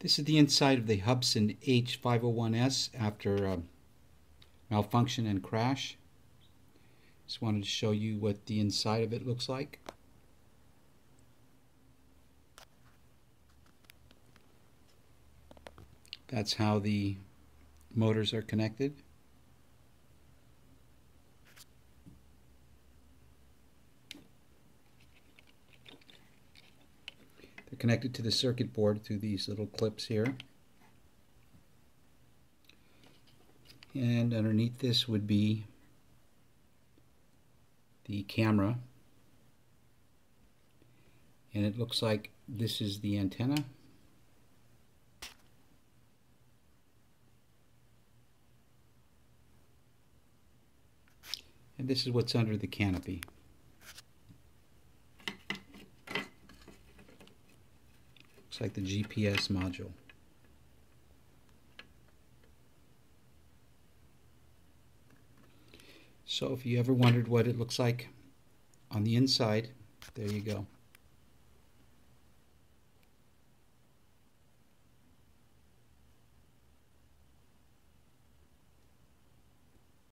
This is the inside of the Hubsan H501S after malfunction and crash. Just wanted to show you what the inside of it looks like. That's how the motors are connected. They're connected to the circuit board through these little clips here. And underneath this would be the camera. And it looks like this is the antenna. And this is what's under the canopy. Looks like the GPS module. So if you ever wondered what it looks like on the inside, there you go.